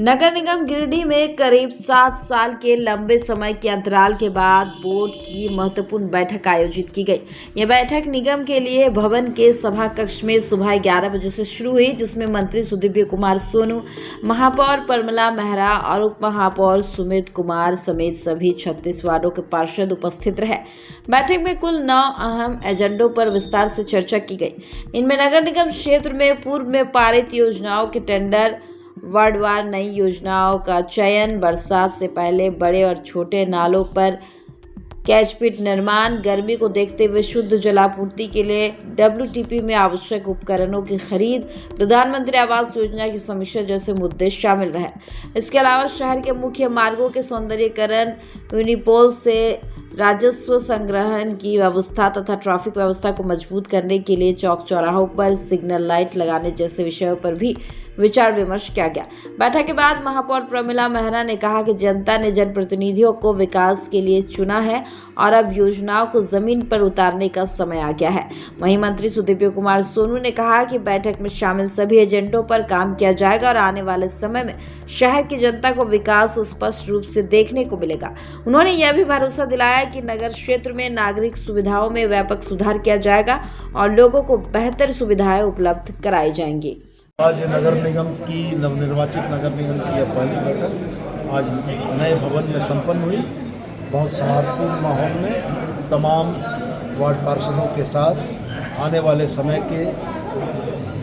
नगर निगम गिरिडीह में करीब 7 साल के लंबे समय के अंतराल के बाद बोर्ड की महत्वपूर्ण बैठक आयोजित की गई। यह बैठक निगम के लिए भवन के सभा कक्ष में सुबह 11 बजे से शुरू हुई, जिसमें मंत्री सुदीव्य कुमार सोनू, महापौर परमिला मेहरा और उप महापौर सुमित कुमार समेत सभी 36 वार्डों के पार्षद उपस्थित रहे। बैठक में कुल 9 अहम एजेंडों पर विस्तार से चर्चा की गई। इनमें नगर निगम क्षेत्र में पूर्व में पारित योजनाओं के टेंडर, वार्डवार नई योजनाओं का चयन, बरसात से पहले बड़े और छोटे नालों पर कैचपिट निर्माण, गर्मी को देखते हुए शुद्ध जलापूर्ति के लिए WTP में आवश्यक उपकरणों की खरीद, प्रधानमंत्री आवास योजना की समीक्षा जैसे मुद्दे शामिल रहे। इसके अलावा शहर के मुख्य मार्गों के सौंदर्यीकरण, यूनिपोल से राजस्व संग्रहण की व्यवस्था तथा ट्रैफिक व्यवस्था को मजबूत करने के लिए चौक चौराहों पर सिग्नल लाइट लगाने जैसे विषयों पर भी विचार विमर्श किया गया। बैठक के बाद महापौर प्रमिला मेहरा ने कहा कि जनता ने जनप्रतिनिधियों को विकास के लिए चुना है और अब योजनाओं को जमीन पर उतारने का समय आ गया है। वहीं मंत्री सुदीव्य कुमार सोनू ने कहा कि बैठक में शामिल सभी एजेंडों पर काम किया जाएगा और आने वाले समय में शहर की जनता को विकास स्पष्ट रूप से देखने को मिलेगा। उन्होंने यह भी भरोसा दिलाया कि नगर क्षेत्र में नागरिक सुविधाओं में व्यापक सुधार किया जाएगा और लोगों को बेहतर सुविधाएं उपलब्ध कराई जाएंगी। आज नगर निगम की नवनिर्वाचित नगर निगम की यह पहली बैठक आज नए भवन में संपन्न हुई। बहुत सौहार्दपूर्ण माहौल में तमाम वार्ड पार्षदों के साथ आने वाले समय के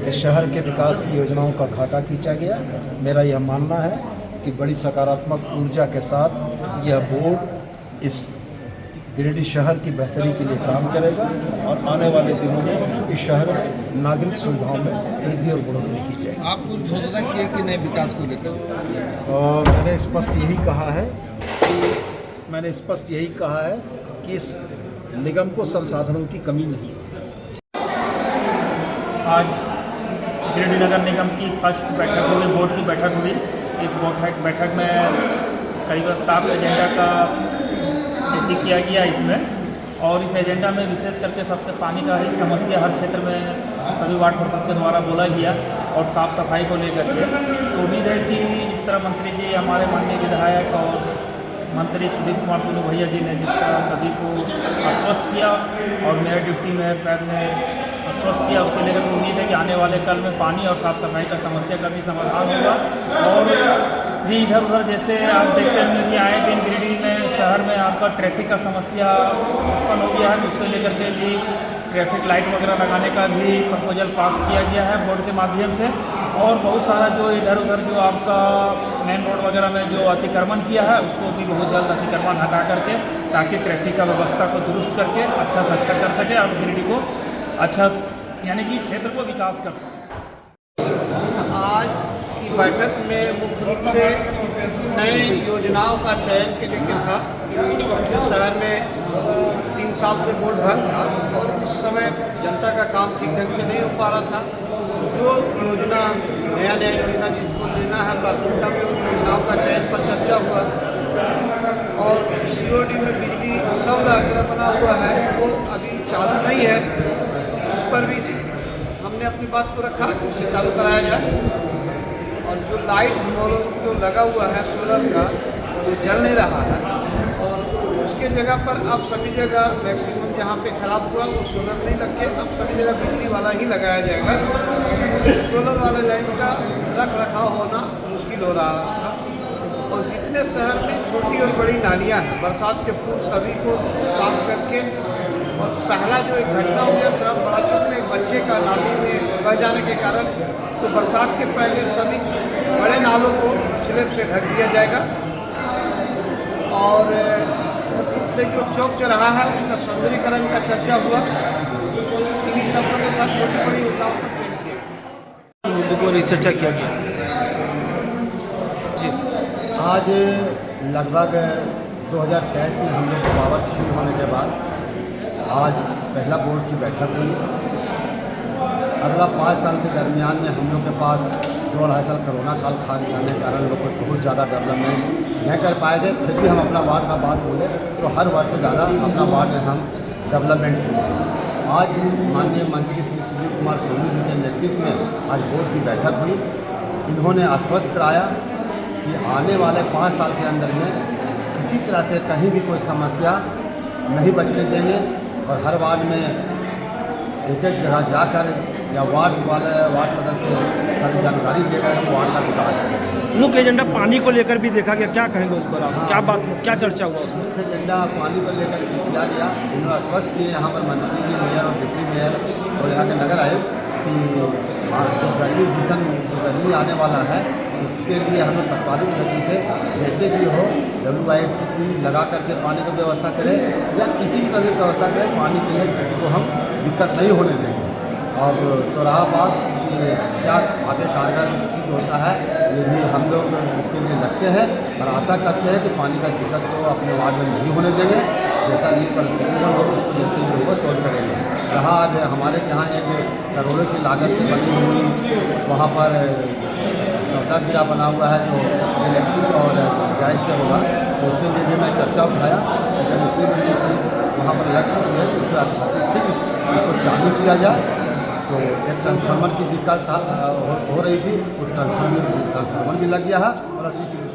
इस शहर के विकास की योजनाओं का खाका खींचा गया। मेरा यह मानना है कि बड़ी सकारात्मक ऊर्जा के साथ यह बोर्ड इस गिरिडीह शहर की बेहतरी के लिए काम करेगा और आने वाले दिनों में इस शहर में नागरिक सुविधाओं में वृद्धि और बढ़ोतरी की जाएगी। आप कुछ घोषणा किए कि नए विकास को लेकर? मैंने स्पष्ट यही कहा है कि इस निगम को संसाधनों की कमी नहीं है। आज गिरिडीह नगर निगम की फर्स्ट बैठक हुई, बोर्ड की बैठक हुई। इस बैठक में करीब 7 एजेंडा का किया गया इसमें, और इस एजेंडा में विशेष करके सबसे पानी का ही समस्या हर क्षेत्र में सभी वार्ड पार्षद के द्वारा बोला गया और साफ़ सफाई को लेकर के। तो उम्मीद है कि इस तरह मंत्री जी, हमारे माननीय विधायक और मंत्री सुदीव्य कुमार सोनू भैया जी ने जिस तरह सभी को आश्वस्त किया और मेयर डिप्टी मेयर साहब ने आश्वस्त किया, उसको लेकर उम्मीद है कि आने वाले कल में पानी और साफ़ सफाई का समस्या का भी समाधान होगा। और भी इधर उधर जैसे आप देखते होंगे कि आए दिन गिरिडीह में शहर में आपका ट्रैफिक का समस्या उत्पन्न हो गया है, तो उसको लेकर के भी ट्रैफिक लाइट वगैरह लगाने का भी प्रपोजल पास किया गया है बोर्ड के माध्यम से। और बहुत सारा जो इधर उधर जो आपका मेन रोड वगैरह में जो अतिक्रमण किया है, उसको भी बहुत जल्द अतिक्रमण हटा करके ताकि ट्रैफिक का व्यवस्था को दुरुस्त करके अच्छा से अच्छा कर सके और गिरिडीह को अच्छा यानी कि क्षेत्र को विकास कर सके। आज की बैठक में मुख्य रूप से नए योजनाओं का चयन के लिए था। जो शहर में 3 साल से बोर्ड बंद था और उस समय जनता का काम ठीक ढंग से नहीं हो पा रहा था। जो योजना नया योजना जिसको लेना है प्राथमिकता में, उन योजनाओं का चयन पर चर्चा हुआ और COD में बिजली 100 अगर बना हुआ है वो अभी चालू नहीं है, उस पर भी हमने अपनी बात को रखा कि उसे चालू कराया जाए। और जो लाइट हम लोगों को लगा हुआ है सोलर का, वो जल नहीं रहा है और उसके जगह पर अब सभी जगह मैक्सिमम जहाँ पे ख़राब हुआ वो सोलर नहीं लग के अब सभी जगह बिजली वाला ही लगाया जाएगा। सोलर वाले लाइट का रख रखाव होना मुश्किल हो रहा था। और जितने शहर में छोटी और बड़ी नालियाँ हैं, बरसात के पूर्व सभी को साफ करके, और पहला जो एक घटना हुआ था बड़ा चौक में एक बच्चे का नाली में बह जाने के कारण, तो बरसात के पहले सभी बड़े नालों को स्लैब से ढक दिया जाएगा। और उससे जो चौक चौराहा है उसका सौंदर्यीकरण का चर्चा हुआ। इन्हीं सब के साथ छोटी बड़ी योजनाओं पर चयन किया, चर्चा किया गया। जी, आज लगभग 2023 में हम लोग को पावर छीन होने के बाद आज पहला बोर्ड की बैठक हुई। अगला 5 साल के दरमियान में हम लोग के पास 2-2.5 साल कोरोना काल खाने जाने के कारण लोग को बहुत ज़्यादा डेवलपमेंट नहीं कर पाए थे। फिर भी हम अपना वार्ड का बात बोले तो हर वर्ष से ज़्यादा अपना वार्ड में हम डेवलपमेंट किए। आज माननीय मंत्री श्री सुदीव्य कुमार सोनू जी के नेतृत्व में आज बोर्ड की बैठक हुई। इन्होंने आश्वस्त कराया कि आने वाले 5 साल के अंदर में किसी तरह से कहीं भी कोई समस्या नहीं बचने देंगे और हर वार्ड में एक जगह जाकर या वार्ड सदस्य सारी जानकारी देकर हम वार्ड का विकास करेंगे। मुख्य एजेंडा पानी को लेकर भी देखा गया, क्या कहेंगे उस पर आप? क्या चर्चा हुआ उसमें? मुख्य एजेंडा पानी को लेकर किया गया। उन्होंने आश्वस्त किए यहाँ पर मंत्री जी, मेयर और डिप्टी मेयर और यहाँ के नगर आयुक्त कि जो गर्मी आने वाला है इसके लिए हम लोग तत्कालिक गति से जैसे भी हो WIP लगा करके पानी की व्यवस्था करें या किसी भी तरह की व्यवस्था करें, पानी के लिए किसी को हम दिक्कत नहीं होने देंगे। और तो रहा बात कि क्या आगे कारगर सिद्ध होता है, ये भी हम लोग इसके लिए लगते हैं और आशा करते हैं कि पानी का दिक्कत को अपने वार्ड में नहीं होने देंगे। जैसा भी परिस्थिति हो उसको जैसे भी होगा सोल्व करेंगे। रहा हमारे यहाँ एक करोड़ों की लागत से बनी हुई वहाँ पर सौदा गिरा बना हुआ है जो इलेक्ट्रिक और गैस से होगा, तो उसके लिए भी मैं चर्चा उठाया। अगर इतनी बड़ी चीज़ वहाँ पर लग चुकी है तो उसको अति शीघ्र इसको चालू किया जाए। तो एक ट्रांसफार्मर की दिक्कत हो रही थी, वो ट्रांसफार्मर भी लग गया है और अति शीघ्र